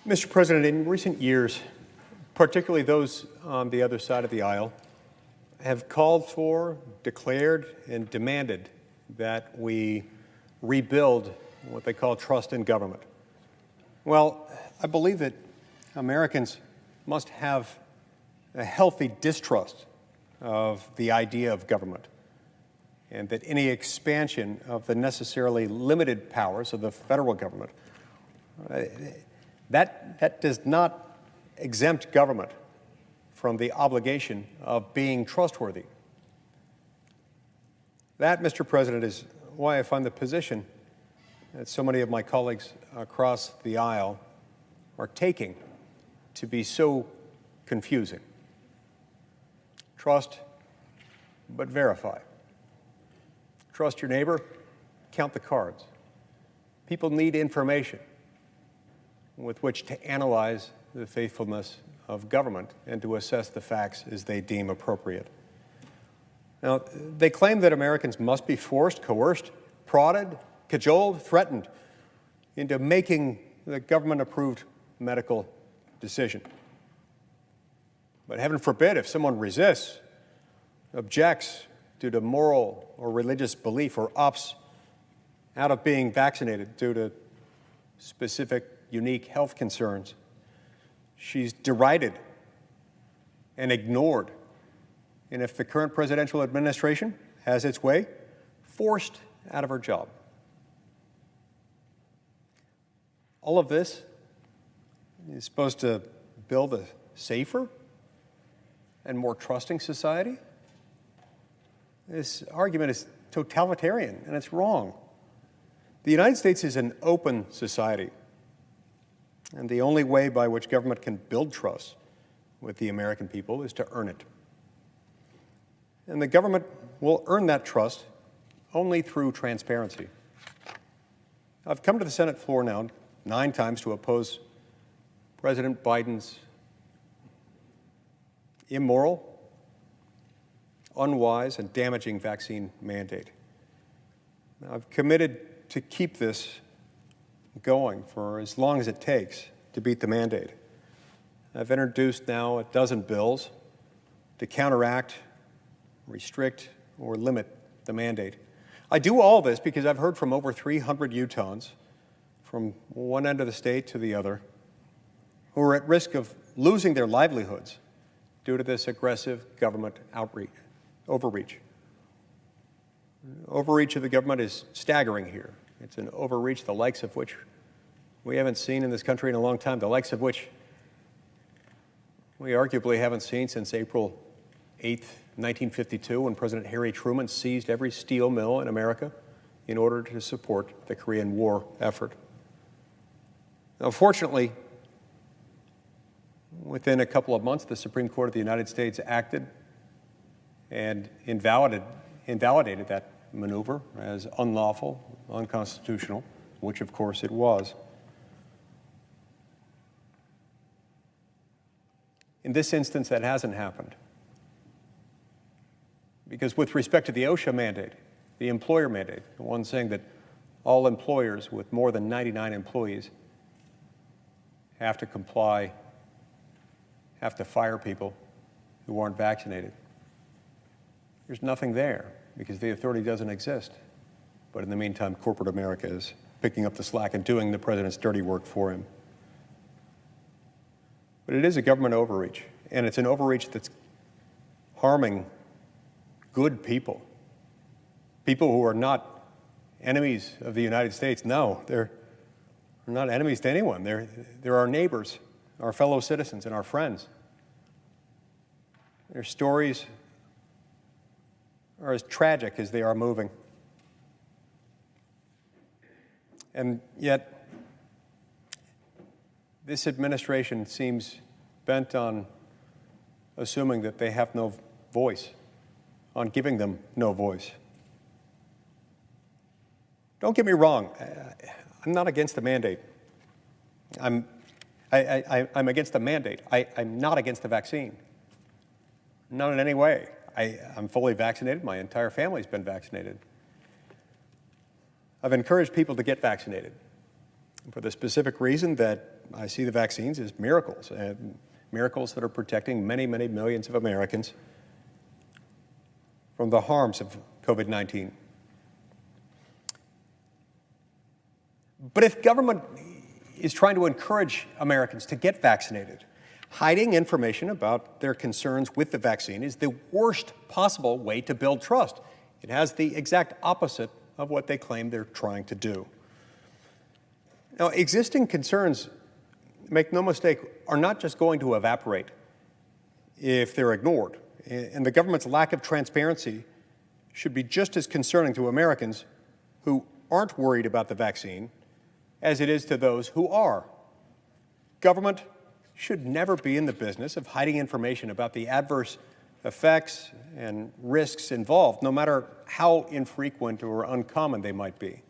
Mr. President, in recent years, particularly those on the other side of the aisle, have called for, declared, and demanded that we rebuild what they call trust in government. Well, I believe that Americans must have a healthy distrust of the idea of government, and that any expansion of the necessarily limited powers of the federal government that does not exempt government from the obligation of being trustworthy. That, Mr. President, is why I find the position that so many of my colleagues across the aisle are taking to be so confusing. Trust, but verify. Trust your neighbor, count the cards. People need information with which to analyze the faithfulness of government and to assess the facts as they deem appropriate. Now, they claim that Americans must be forced, coerced, prodded, cajoled, threatened into making the government-approved medical decision. But heaven forbid if someone resists, objects due to moral or religious belief, or opts out of being vaccinated due to specific unique health concerns, she's derided and ignored, and if the current presidential administration has its way, forced out of her job. All of this is supposed to build a safer and more trusting society. This argument is totalitarian, and it's wrong. The United States is an open society, and the only way by which government can build trust with the American people is to earn it. And the government will earn that trust only through transparency. I've come to the Senate floor now 9 times to oppose President Biden's immoral, unwise, and damaging vaccine mandate. I've committed to keep this going for as long as it takes to beat the mandate. I've introduced now 12 bills to counteract, restrict, or limit the mandate. I do all this because I've heard from over 300 Utahns from one end of the state to the other who are at risk of losing their livelihoods due to this aggressive government overreach. Overreach of the government is staggering here. It's an overreach the likes of which we haven't seen in this country in a long time, the likes of which we arguably haven't seen since April 8th, 1952, when President Harry Truman seized every steel mill in America in order to support the Korean War effort. Now, fortunately, within a couple of months, the Supreme Court of the United States acted and invalidated that maneuver as unlawful, unconstitutional, which of course it was. In this instance, that hasn't happened. Because with respect to the OSHA mandate, the employer mandate, the one saying that all employers with more than 99 employees have to comply, have to fire people who aren't vaccinated, there's nothing there because the authority doesn't exist. But in the meantime, corporate America is picking up the slack and doing the president's dirty work for him. But it is a government overreach, and it's an overreach that's harming good people, people who are not enemies of the United States. No, they're not enemies to anyone. They're our neighbors, our fellow citizens, and our friends. Their stories are as tragic as they are moving. And yet, this administration seems bent on assuming that they have no voice, on giving them no voice. Don't get me wrong, I'm not against the mandate. I'm against the mandate. I'm not against the vaccine. Not in any way. I'm fully vaccinated. My entire family's been vaccinated. I've encouraged people to get vaccinated. for the specific reason that I see the vaccines as miracles, miracles that are protecting many, many millions of Americans from the harms of COVID-19. But if government is trying to encourage Americans to get vaccinated, hiding information about their concerns with the vaccine is the worst possible way to build trust. It has the exact opposite of what they claim they're trying to do. Now, existing concerns, make no mistake, are not just going to evaporate if they're ignored. And the government's lack of transparency should be just as concerning to Americans who aren't worried about the vaccine as it is to those who are. Government should never be in the business of hiding information about the adverse effects and risks involved, no matter how infrequent or uncommon they might be.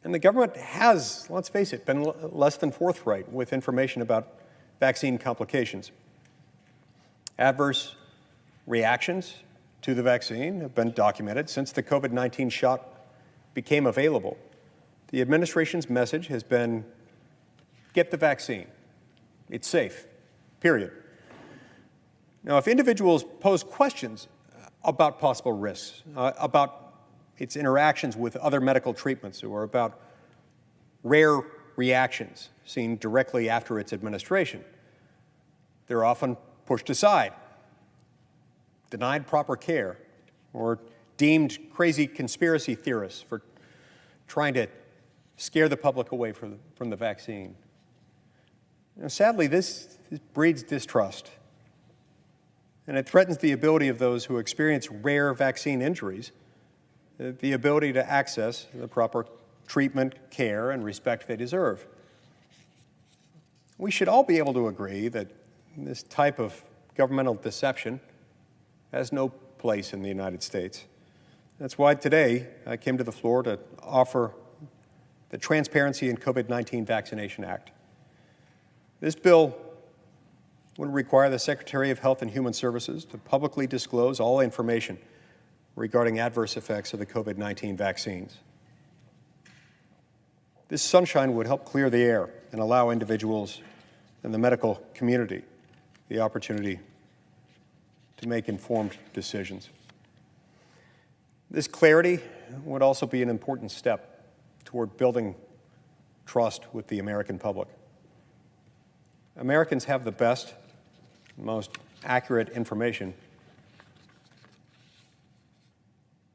And the government has, let's face it, been less than forthright with information about vaccine complications. Adverse reactions to the vaccine have been documented since the COVID-19 shot became available. The administration's message has been, get the vaccine. It's safe, period. Now, if individuals pose questions about possible risks, about its interactions with other medical treatments, or about rare reactions seen directly after its administration, they're often pushed aside, denied proper care, or deemed crazy conspiracy theorists for trying to scare the public away from the vaccine. Now, sadly, this breeds distrust, and it threatens the ability of those who experience rare vaccine injuries, the ability to access the proper treatment, care, and respect they deserve. We should all be able to agree that this type of governmental deception has no place in the United States. That's why today I came to the floor to offer the Transparency in COVID-19 Vaccination Act. This bill would require the Secretary of Health and Human Services to publicly disclose all information regarding adverse effects of the COVID-19 vaccines. This sunshine would help clear the air and allow individuals and the medical community the opportunity to make informed decisions. This clarity would also be an important step toward building trust with the American public. Americans have the best, most accurate information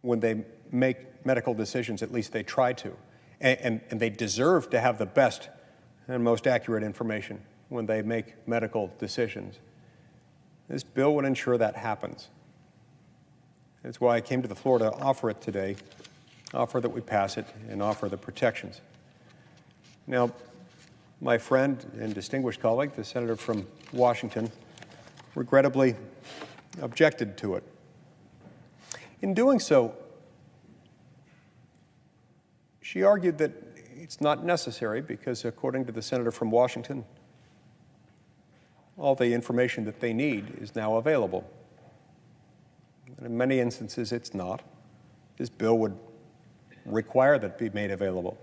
when they make medical decisions, at least they try to. And they deserve to have the best and most accurate information when they make medical decisions. This bill would ensure that happens. That's why I came to the floor to offer it today, offer that we pass it, and offer the protections. Now, my friend and distinguished colleague, the senator from Washington, regrettably objected to it. In doing so, she argued that it's not necessary because, according to the senator from Washington, all the information that they need is now available. And in many instances, it's not. This bill would require that it be made available.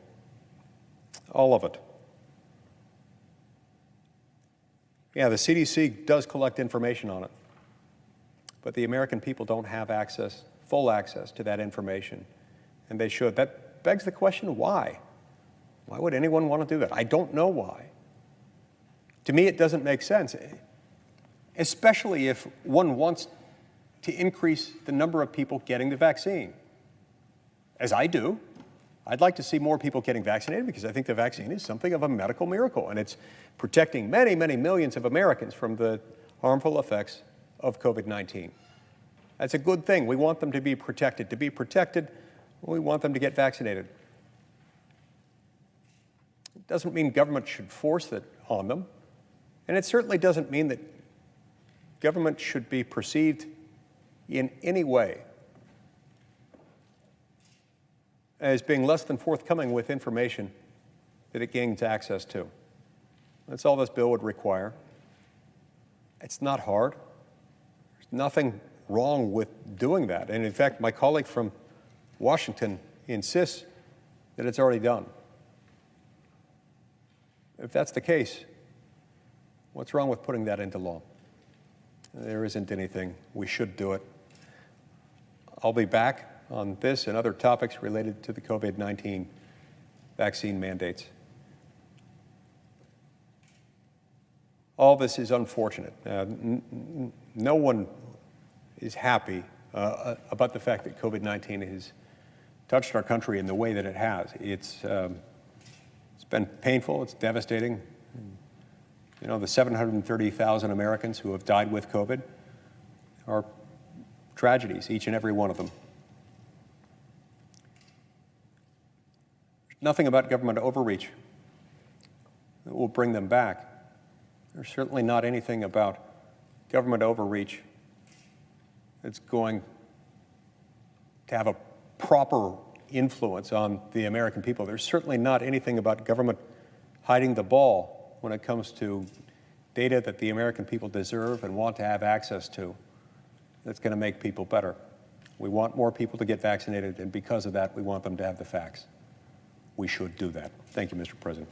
All of it. Yeah, the CDC does collect information on it, but the American people don't have access, full access to that information, and they should. That begs the question, why? Why would anyone want to do that? I don't know why. To me, it doesn't make sense, especially if one wants to increase the number of people getting the vaccine, as I do. I'd like to see more people getting vaccinated because I think the vaccine is something of a medical miracle, and it's protecting many, many millions of Americans from the harmful effects of COVID-19. That's a good thing. We want them to be protected. To be protected, we want them to get vaccinated. It doesn't mean government should force it on them, and it certainly doesn't mean that government should be perceived in any way as being less than forthcoming with information that it gains access to. That's all this bill would require. It's not hard. There's nothing wrong with doing that. And in fact, my colleague from Washington insists that it's already done. If that's the case, what's wrong with putting that into law? There isn't anything. We should do it. I'll be back on this and other topics related to the COVID-19 vaccine mandates. All this is unfortunate. No one is happy about the fact that COVID-19 has touched our country in the way that it has. It's been painful, it's devastating. You know, the 730,000 Americans who have died with COVID are tragedies, each and every one of them. Nothing about government overreach that will bring them back. There's certainly not anything about government overreach that's going to have a proper influence on the American people. There's certainly not anything about government hiding the ball when it comes to data that the American people deserve and want to have access to that's going to make people better. We want more people to get vaccinated, and because of that, we want them to have the facts. We should do that. Thank you, Mr. President.